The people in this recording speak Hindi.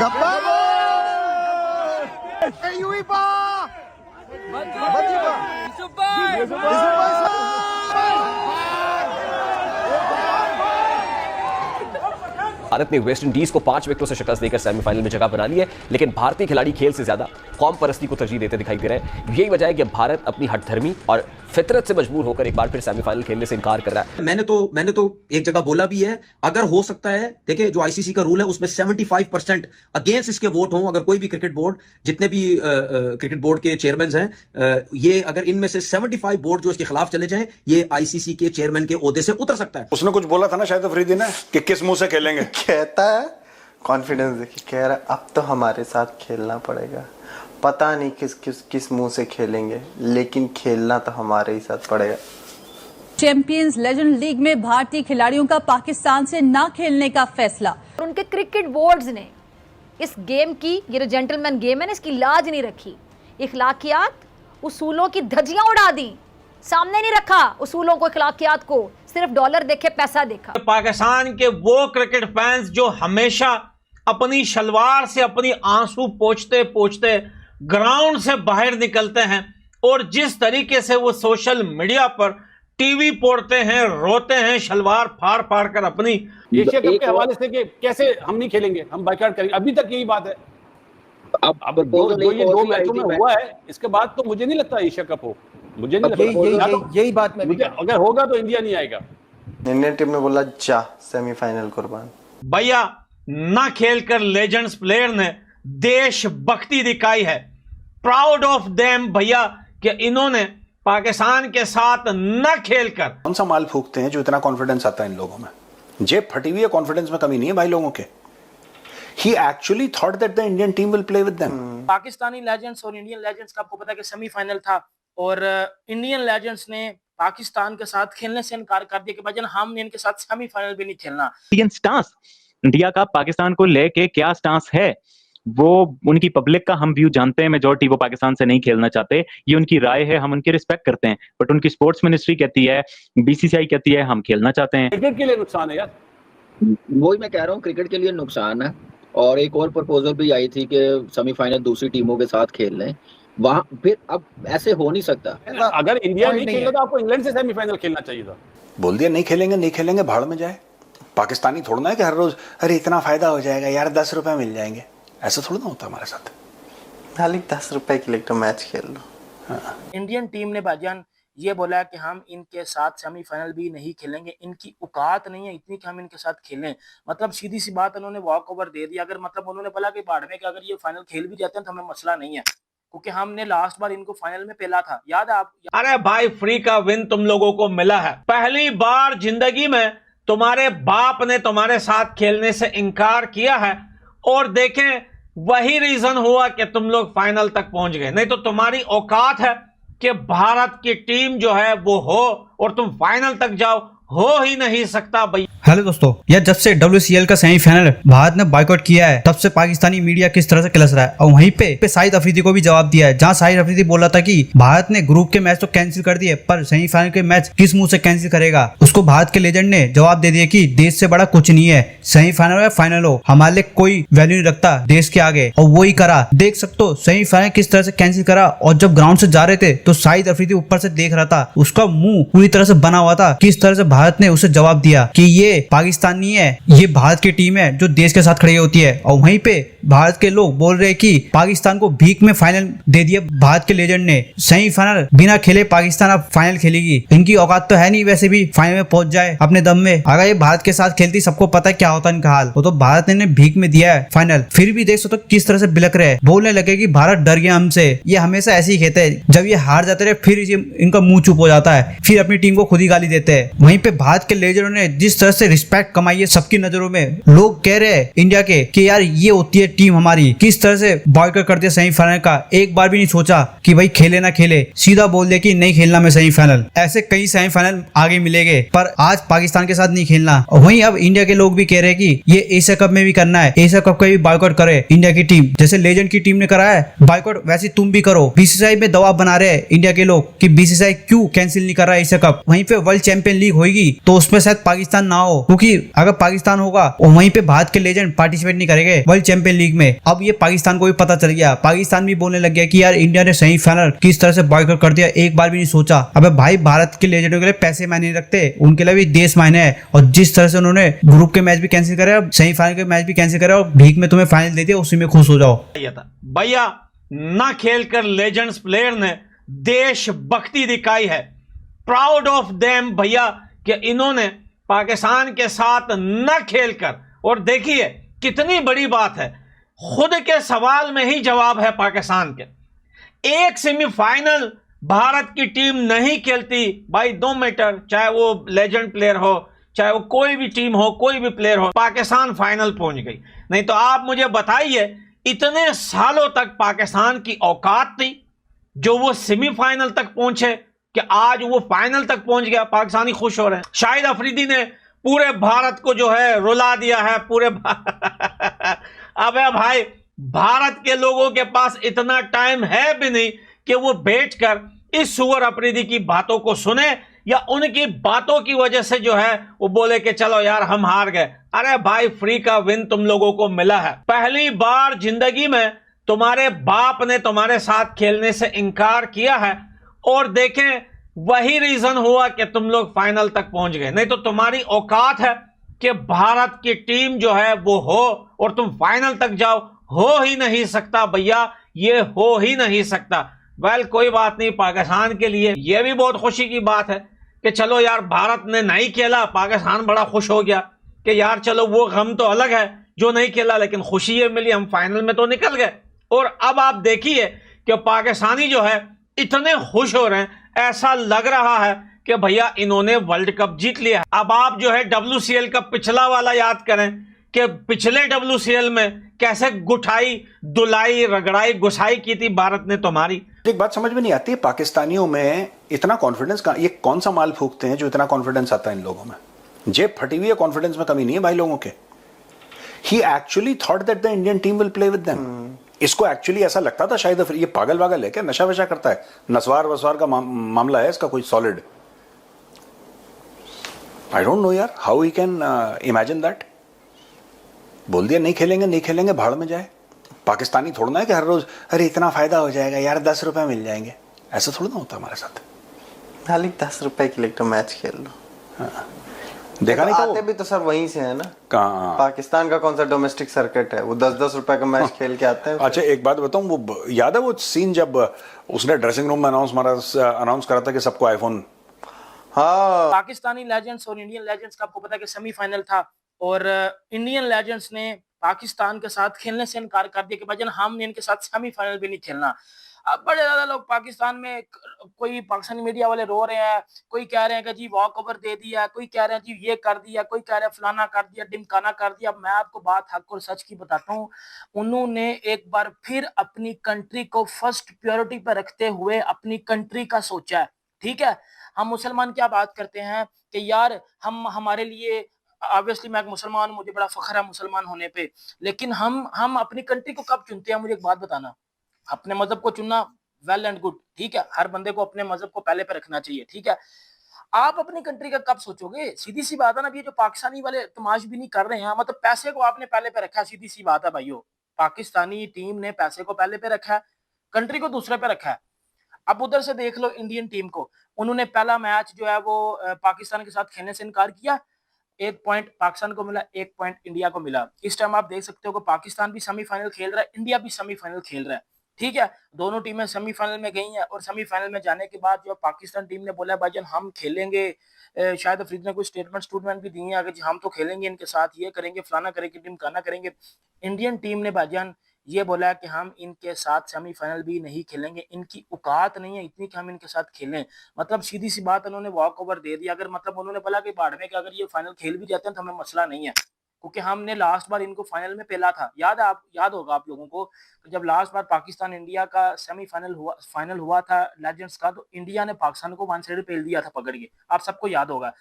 गप्पा भारत ने वेस्ट इंडीज को 5 विकेटों से शिकस्त देकर सेमीफाइनल में जगह बना ली है, लेकिन भारतीय खिलाड़ी खेल से ज्यादा कौम परस्ती को तरजीह देते दिखाई दे रहे हैं। यही वजह है कि भारत अपनी हठधर्मी और फितरत से मजबूर होकर एक बार फिर सेमीफाइनल खेलने से इनकार कर रहा है। मैंने तो एक जगह बोला भी है, अगर हो सकता है, देखिए जो आईसीसी का रूल है उसमें 75% अगेंस्ट इसके वोट हों, अगर कोई भी क्रिकेट बोर्ड, जितने भी क्रिकेट बोर्ड के चेयरमैन हैं, ये अगर इनमें से 75 बोर्ड जो इसके खिलाफ चले जाएं, ये आईसीसी के चेयरमैन के ओहदे से उतर सकता है। उसने कुछ बोला था ना शायद अफरीदी ने कि किस मुंह से खेलेंगे। कहता है कॉन्फिडेंस देखिए, कह रहा है अब तो हमारे साथ खेलना पड़ेगा, पता नहीं किस मुंह से खेलेंगे, लेकिन खेलना तो हमारे ही साथ पड़ेगा। चैंपियंस लेजेंड लीग में भारतीय खिलाड़ियों का पाकिस्तान से ना खेलने का फैसला। उनके क्रिकेट बोर्ड्स ने इस गेम की, ये जो जेंटलमैन गेम है ना, इसकी लाज नहीं रखी, इखलाकियात उसूलों की धज्जियां उड़ा दी, सामने नहीं रखा उसूलों को, इखलाकियात को, सिर्फ डॉलर देखे, पैसा देखा। पाकिस्तान के वो क्रिकेट फैंस जो हमेशा अपनी शलवार से अपनी आंसू पोंछते पोंछते ग्राउंड से बाहर निकलते हैं और जिस तरीके से वो सोशल मीडिया पर टीवी पोड़ते हैं, रोते हैं, शलवार फाड़ फाड़ कर अपनी एशिया कप के हवाले से कि कैसे हम नहीं खेलेंगे, हम बाइकआउट करेंगे, अभी तक यही बात है। अब ये दो मैचों में हुआ है, इसके बाद तो मुझे नहीं लगता एशिया कप हो, मुझे नहीं लगता। यही बात में अगर होगा तो इंडिया नहीं आएगा। इंडियन टीम ने बोला जा सेमीफाइनल कुर्बान। भैया ना खेलकर लेजेंड्स प्लेयर ने देशभक्ति दिखाई है, प्राउड ऑफ देम भैया, कि इन्होंने पाकिस्तान के साथ न खेलकर। कौन सा माल फूकते हैं जो इतना कॉन्फिडेंस आता है इन लोगों में? जेब फटी हुई है, कॉन्फिडेंस में कमी नहीं है भाई लोगों के। He actually thought that the Indian team will play with them. Pakistani legends और इंडियन लेजेंड्स का आपको पता है कि सेमीफाइनल था और इंडियन लेजेंड्स ने पाकिस्तान के साथ खेलने से इनकार कर दिया कि भाईजान हम इनके साथ सेमीफाइनल भी नहीं खेलना। इंडियन स्टांस इंडिया का पाकिस्तान को लेके क्या स्टांस है, वो उनकी पब्लिक का हम व्यू जानते हैं। मेजॉरिटी वो पाकिस्तान से नहीं खेलना चाहते, ये उनकी राय है, हम उनकी रिस्पेक्ट करते हैं, बट उनकी स्पोर्ट्स मिनिस्ट्री कहती है, बीसीसीआई कहती है हम खेलना चाहते हैं। क्रिकेट के लिए नुकसान है यार, वही मैं कह रहा हूँ, क्रिकेट के लिए नुकसान है। और एक और प्रपोजल भी आई थी कि सेमीफाइनल दूसरी टीमों के साथ खेल लें, वहां फिर अब ऐसे हो नहीं सकता। अगर इंडिया नहीं खेलेगा तो आपको इंग्लैंड से सेमीफाइनल खेलना चाहिए था। बोल दिया नहीं खेलेंगे, नहीं खेलेंगे, भाड़ में जाए। पाकिस्तानी थोड़ा है कि हर रोज अरे इतना फायदा हो जाएगा यार, 10 रुपए मिल जाएंगे, ऐसा थोड़ा ना होता हमारे साथ। खाली 10 रुपए के लिए तो मैच खेल लो। हाँ। इंडियन टीम ने भाईजान ये बोला है कि हम इनके साथ सेमीफाइनल भी नहीं खेलेंगे, इनकी औकात नहीं है इतनी कि हम इनके साथ खेलें। मतलब सीधी सी बात, उन्होंने वॉक ओवर दे दिया। अगर मतलब उन्होंने बोला कि बाढ़ में कि अगर ये फाइनल खेल भी जाते हैं तो हमें मसला नहीं है, क्योंकि हमने लास्ट बार इनको फाइनल में पेला था, याद है आप? अरे भाई फ्री का विन तुम लोगों को मिला है। पहली बार जिंदगी में तुम्हारे बाप ने तुम्हारे साथ खेलने से इनकार किया है और देखें वही रीजन हुआ कि तुम लोग फाइनल तक पहुंच गए। नहीं तो तुम्हारी औकात है कि भारत की टीम जो है वो हो और तुम फाइनल तक जाओ, हो ही नहीं सकता भाई। हेलो दोस्तों, यार जब से WCL का सेमीफाइनल भारत ने बायकॉट किया है, तब से पाकिस्तानी मीडिया किस तरह से किलस रहा है। और वहीं पे शाहिद अफरीदी को भी जवाब दिया है, जहां शाहिद अफरीदी बोला था कि भारत ने ग्रुप के मैच तो कैंसिल कर दिए, पर सेमीफाइनल के मैच किस मुंह से कैंसिल करेगा। उसको भारत के लेजेंड ने जवाब दे दिया कि देश से बड़ा कुछ नहीं है, सेमीफाइनल या फाइनल हो, हमारे लिए कोई वैल्यू नहीं रखता देश के आगे। और वो ही करा, देख सकते हो सेमीफाइनल किस तरह से कैंसिल करा। और जब ग्राउंड से जा रहे थे तो शाहिद अफरीदी ऊपर से देख रहा था, उसका मुंह पूरी तरह से बना हुआ था। किस तरह से भारत ने उसे जवाब दिया कि ये पाकिस्तान नहीं है, ये भारत की टीम है जो देश के साथ खड़ी होती है। और वहीं पे भारत के लोग बोल रहे हैं कि पाकिस्तान को भीख में फाइनल दे दिया भारत के लेजेंड ने। सेमीफाइनल बिना खेले पाकिस्तान अब फाइनल खेलेगी, इनकी औकात तो है नहीं वैसे भी फाइनल में पहुंच जाए अपने दम में। अगर ये भारत के साथ खेलती, सबको पता है क्या होता इनका हाल। वो तो भारत ने भीख में दिया है फाइनल, फिर भी देख सकते हो किस तरह से बिलक रहे, बोलने लगे कि भारत डर गया हमसे। ये हमेशा ऐसे ही कहते हैं, जब ये हार जाते रहे फिर इनका मुंह चुप हो जाता है, फिर अपनी टीम को खुद ही गाली देते हैं। वहीं पे भारत के लेजेंडों ने जिस तरह से रिस्पेक्ट कमाई है सबकी नजरों में, लोग कह रहे हैं इंडिया के कि यार ये होती है टीम हमारी। किस तरह से बॉयकॉट कर दिया सेमीफाइनल का, एक बार भी नहीं सोचा कि भाई खेले ना खेले, सीधा बोल दिया कि नहीं खेलना मैं सेमीफाइनल। ऐसे कई सेमीफाइनल आगे मिलेंगे, पर आज पाकिस्तान के साथ नहीं खेलना। और वहीं अब इंडिया के लोग भी कह रहे हैं कि ये एशिया कप में भी करना है, एशिया कप का भी बॉयकॉट करे इंडिया की टीम, जैसे लेजेंड की टीम ने करा है बॉयकॉट, वैसे तुम भी करो। बीसीसीआई में दबाव बना रहे हैं इंडिया के लोग कि बीसीसीआई क्यों कैंसिल नहीं कर रहा है एशिया कप। वहीं पे वर्ल्ड चैंपियन लीग होगी तो उसमें शायद पाकिस्तान ना हो, हो, क्योंकि अगर पाकिस्तान होगा और वहीं पे भारत के लेजेंड पार्टिसिपेट नहीं करेंगे वर्ल्ड चैंपियन लीग में। अब ये पाकिस्तान को भी पता चल गया, पाकिस्तान भी बोलने लग गया कि यार इंडिया ने सेमीफाइनल किस तरह से बॉयकॉट कर दिया, एक बार भी नहीं सोचा। अबे भाई, भारत के लेजेंडों के लिए पैसे मायने नहीं रखते, उनके लिए भी देश मायने है। और जिस तरह से उन्होंने ग्रुप के मैच भी कैंसिल करे, सेमीफाइनल के मैच भी कैंसिल करे और भीख में तुम्हें फाइनल दे दिया, उसी में खुश हो जाओ। भैया ना खेलकर लेजेंड्स प्लेयर ने देशभक्ति दिखाई है। प्राउड ऑफ देम भैया कि इन्होंने पाकिस्तान के साथ न खेलकर, और देखिए कितनी बड़ी बात है, खुद के सवाल में ही जवाब है पाकिस्तान के। एक सेमीफाइनल भारत की टीम नहीं खेलती भाई, 2 मीटर, चाहे वो लेजेंड प्लेयर हो, चाहे वो कोई भी टीम हो, कोई भी प्लेयर हो, पाकिस्तान फाइनल पहुंच गई। नहीं तो आप मुझे बताइए, इतने सालों तक पाकिस्तान की औकात थी जो वो सेमीफाइनल तक पहुंचे कि आज वो फाइनल तक पहुंच गया, पाकिस्तानी खुश हो रहे हैं। शाहिद अफरीदी ने पूरे भारत को जो है रुला दिया है, पूरे अबे भाई, भारत के लोगों के पास इतना टाइम है भी नहीं कि वो बैठकर इस सुअर अफरीदी की बातों को सुने, या उनकी बातों की वजह से जो है वो बोले कि चलो यार हम हार गए। अरे भाई, फ्री का विन तुम लोगों को मिला है। पहली बार जिंदगी में तुम्हारे बाप ने तुम्हारे साथ खेलने से इनकार किया है, और देखें वही रीजन हुआ कि तुम लोग फाइनल तक पहुंच गए। नहीं तो तुम्हारी औकात है कि भारत की टीम जो है वो हो और तुम फाइनल तक जाओ, हो ही नहीं सकता भैया, ये हो ही नहीं सकता। वेल, कोई बात नहीं, पाकिस्तान के लिए यह भी बहुत खुशी की बात है कि चलो यार भारत ने नहीं खेला, पाकिस्तान बड़ा खुश हो गया कि यार चलो वो गम तो अलग है जो नहीं खेला, लेकिन खुशी ये मिली हम फाइनल में तो निकल गए। और अब आप देखिए कि पाकिस्तानी जो है इतने खुश हो रहे हैं, ऐसा लग रहा है कि भैया इन्होंने वर्ल्ड कप जीत लिया। अब आप जो है WCL का पिछला वाला याद करें कि पिछले WCL में कैसे गुठाई, दुलाई, रगड़ाई, गुसाई की थी भारत ने तुम्हारी। एक बात समझ में नहीं आती है, पाकिस्तानियों में इतना कॉन्फिडेंस का, ये कौन सा माल फूकते हैं जो इतना कॉन्फिडेंस आता है इन लोगों में? जेब फटी हुई है, कॉन्फिडेंस में कमी नहीं है भाई लोगों के। He actually thought that the Indian team will play with them. इसको एक्चुअली ऐसा लगता था शायद ये पागल वागल है क्या, नशा वशा करता है, नस्वार वसवार का मामला है इसका कोई सॉलिड। आई डोंट नो यार how he can imagine that. बोल दिया नहीं खेलेंगे, नहीं खेलेंगे, भाड़ में जाए। पाकिस्तानी थोड़ा ना है कि हर रोज अरे इतना फायदा हो जाएगा यार, 10 रुपए मिल जाएंगे, ऐसा थोड़ा ना होता हमारे साथ। खाली 10 रुपए के लिए तो मैच खेल लो। हाँ। देखा नहीं, आते भी तो सर वहीं से है ना। कहाँ? पाकिस्तान का कौन सा डोमेस्टिक सर्किट है, वो 10-10 रुपए का मैच खेल के आते हैं। अच्छा एक बात बताऊं, वो याद है वो सीन जब उसने ड्रेसिंग रूम में अनाउंस करा था कि सबको आईफोन। हाँ, पाकिस्तानी लेजेंड्स और इंडियन लेजेंड्स का आपको पता है कि सेमीफाइनल था, और इंडियन लेजेंड्स ने पाकिस्तान के साथ खेलने से इनकार कर दिया कि भाईजान हमने इनके साथ सेमीफाइनल भी नहीं खेलना। अब बड़े ज्यादा लोग पाकिस्तान में, कोई पाकिस्तानी मीडिया वाले रो रहे हैं, कोई कह रहे हैं कि जी वॉक ओवर दे दिया, कोई कह रहे हैं जी ये कर दिया, कोई कह रहे हैं फलाना कर दिया, ढिमकाना कर दिया। मैं आपको बात हक और सच की बताता हूँ, उन्होंने एक बार फिर अपनी कंट्री को फर्स्ट प्रायोरिटी पर रखते हुए अपनी कंट्री का सोचा है। ठीक है, हम मुसलमान क्या बात करते हैं कि यार हम, हमारे लिए ऑब्वियसली मैं एक मुसलमान हूं, मुझे बड़ा फख्र है मुसलमान होने पे, लेकिन हम अपनी कंट्री को कब चुनते हैं? मुझे एक बात बताना। अपने मजहब को चुनना वेल एंड गुड, ठीक है, हर बंदे को अपने मजहब को पहले पे रखना चाहिए, ठीक है। आप अपनी कंट्री का कब सोचोगे? सीधी सी बात है ना, ये जो पाकिस्तानी वाले तमाशबीनी कर रहे हैं, मतलब पैसे को आपने पहले पे रखा है, सीधी सी बात है भाइयों। पाकिस्तानी टीम ने पैसे को पहले पे रखा है, कंट्री को दूसरे पे रखा है। अब उधर से देख लो इंडियन टीम को, उन्होंने पहला मैच जो है वो पाकिस्तान के साथ खेलने से इनकार किया, 1 पॉइंट पाकिस्तान को मिला, 1 पॉइंट इंडिया को मिला। इस टाइम आप देख सकते हो कि पाकिस्तान भी सेमीफाइनल खेल रहा है, इंडिया भी सेमीफाइनल खेल रहा है, ठीक है। दोनों टीमें सेमीफाइनल में गई हैं, और सेमीफाइनल में जाने के बाद जो पाकिस्तान टीम ने बोला भाईजान हम खेलेंगे, शायद अफरीदी ने कोई स्टेटमेंट भी दी है कि हम तो खेलेंगे इनके साथ, ये करेंगे, फलाना करेंगे, ढिमकाना करेंगे। इंडियन टीम ने भाईजान ये बोला है कि हम इनके साथ सेमीफाइनल भी नहीं खेलेंगे, इनकी औकात नहीं है इतनी कि हम इनके साथ खेलें। मतलब सीधी सी बात, उन्होंने वॉक ओवर दे दिया। अगर मतलब उन्होंने बोला कि बाढ़ में कि अगर ये फाइनल खेल भी जाते हैं तो हमें मसला नहीं है, क्योंकि हमने लास्ट बार इनको फाइनल में पेला था। याद होगा आप लोगों को, जब लास्ट बार पाकिस्तान इंडिया का फाइनल हुआ था लेजेंड्स का, तो इंडिया ने पाकिस्तान को 1 साइड पेल दिया था पकड़ के, आप सबको याद होगा।